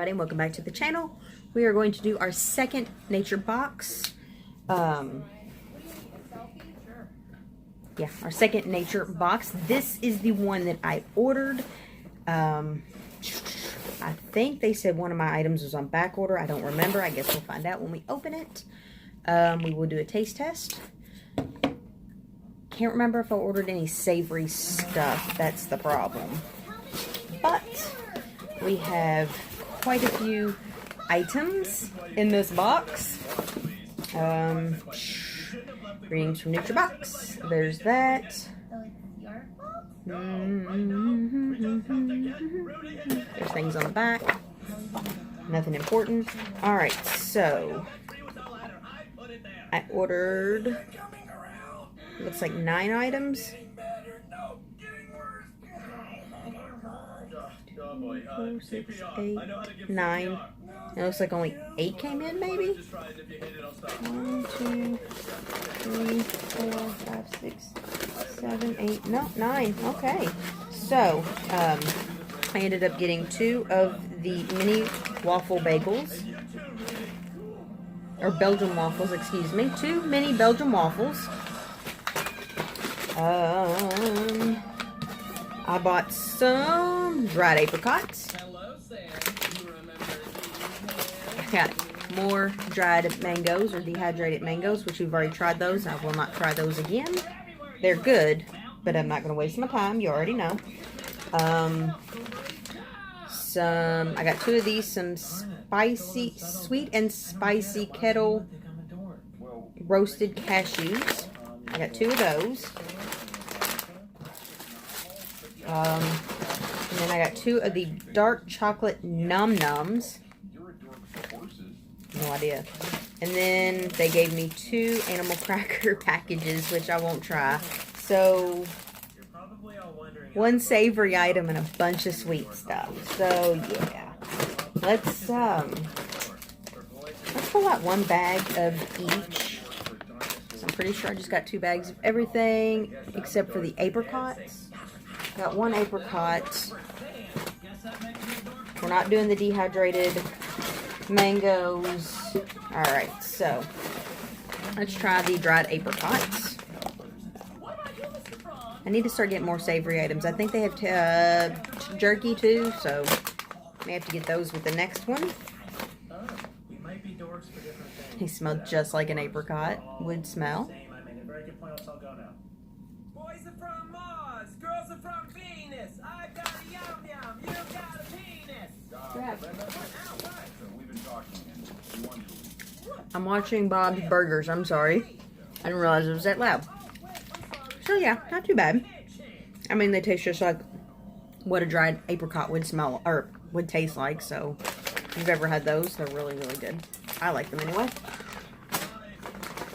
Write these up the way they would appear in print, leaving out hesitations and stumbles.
everybody, and welcome back to the channel. We are going to do our second nature box. Our second nature box. This is the one that I ordered. I think they said one of my items was on back order. I don't remember. I guess we'll find out when we open it. We will do a taste test. Can't remember if I ordered any savory stuff. That's the problem. But we have quite a few items in this box. Greetings from Nature Box. There's that. There's things on the back. Nothing important. Alright, so I ordered, looks like 9 items. 4, 6, 8, 9. It looks like only 8 came in, maybe? 1, 2, 3, 4, 5, 6, 7, 8. No, 9. Okay. So, I ended up getting 2 of the mini waffle bagels. Or Belgian waffles, excuse me. 2 mini Belgian waffles. I bought some dried apricots. I got more dried mangoes or dehydrated mangoes, which we've already tried those. I will not try those again. They're good, but I'm not going to waste my time. You already know. I got 2 of these, some sweet and spicy kettle roasted cashews. I got 2 of those. And then I got 2 of the dark chocolate num nums. No idea. And then they gave me 2 animal cracker packages, which I won't try. So 1 savory item and a bunch of sweet stuff. So yeah, let's pull out 1 bag of each. So I'm pretty sure I just got 2 bags of everything except for the apricots. Got 1 apricot. We're not doing the dehydrated mangoes. Alright, so let's try the dried apricots. I need to start getting more savory items. I think they have jerky too, so may have to get those with the next one. He smelled just like an apricot would smell. Boys are from Mars, girls are from Venus. I got a yum yum, you got a penis. I'm watching Bob's Burgers. I'm sorry. I didn't realize it was that loud. So yeah, not too bad. I mean, they taste just like what a dried apricot would smell or would taste like. So if you've ever had those, they're really, really good. I like them anyway.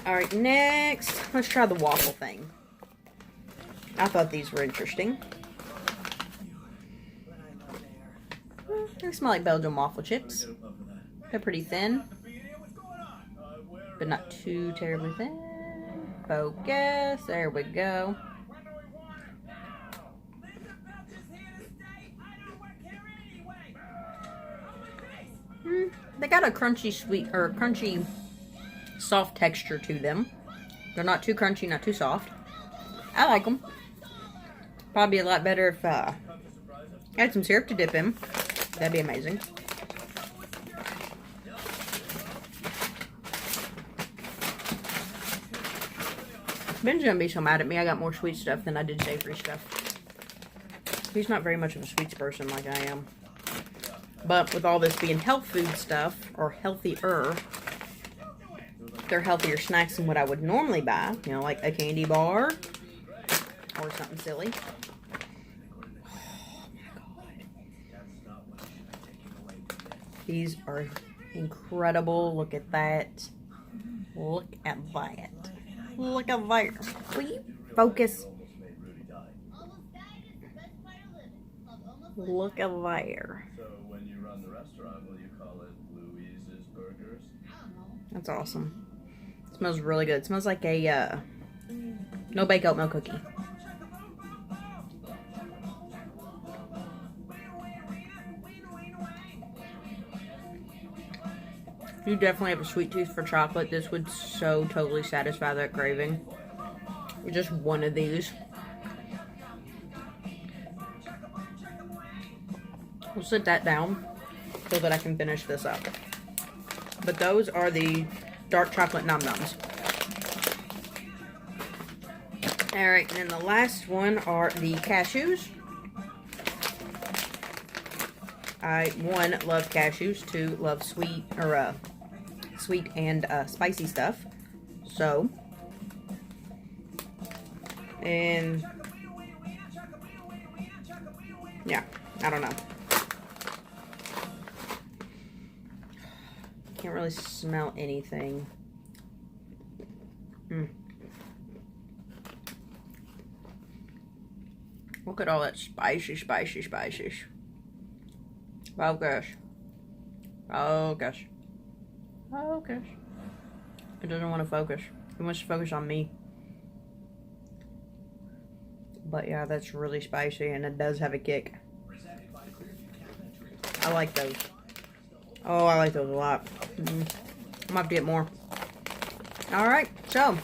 Alright, next, let's try the waffle thing. I thought these were interesting. They smell like Belgian waffle chips. They're pretty thin, but not too terribly thin. Focus. There we go. They got a crunchy sweet or crunchy soft texture to them. They're not too crunchy, not too soft. I like them. Probably a lot better if I had some syrup to dip in. That'd be amazing. Ben's gonna be so mad at me. I got more sweet stuff than I did savory stuff. He's not very much of a sweets person like I am. But with all this being health food stuff, or healthier, they're healthier snacks than what I would normally buy. You know, like a candy bar or something silly. Oh my god. These are incredible. Look at that. Look at that. Look at there. Will you focus? Look at there. So when you run the restaurant, will you call it Louise's Burgers? That's awesome. It smells really good. It smells like a no bake oatmeal cookie. you definitely have a sweet tooth for chocolate, this would so totally satisfy that craving. Just one of these. We'll sit that down so that I can finish this up. But those are the dark chocolate Nom Noms. Alright, and then the last one are the cashews. I, 1, love cashews, 2, love sweet, or sweet and spicy stuff. So, and yeah, I don't know. Can't really smell anything. Look at all that spicy. Oh gosh. Oh gosh. Oh gosh. It doesn't want to focus. It wants to focus on me. But yeah, that's really spicy and it does have a kick. I like those. Oh, I like those a lot. I'm gonna have to get more. Alright, so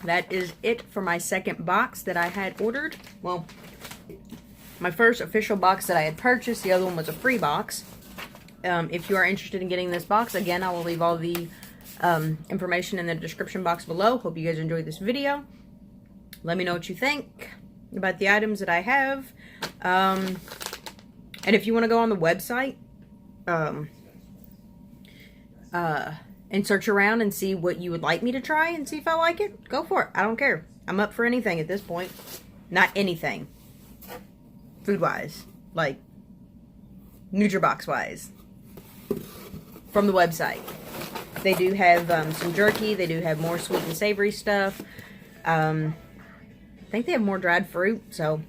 that is it for my second box that I had ordered. Well, my first official box that I had purchased. The other one was a free box. If you are interested in getting this box, again, I will leave all the information in the description box below. Hope you guys enjoyed this video. Let me know what you think about the items that I have. And if you want to go on the website and search around and see what you would like me to try and see if I like it, go for it. I don't care. I'm up for anything at this point. Not anything. Food-wise. Like, NutriBox-wise. From the website. They do have some jerky. They do have more sweet and savory stuff. I think they have more dried fruit. So,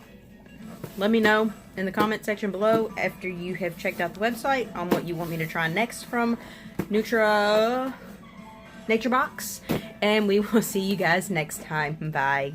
let me know in the comment section below after you have checked out the website on what you want me to try next from NutriBox. And we will see you guys next time. Bye.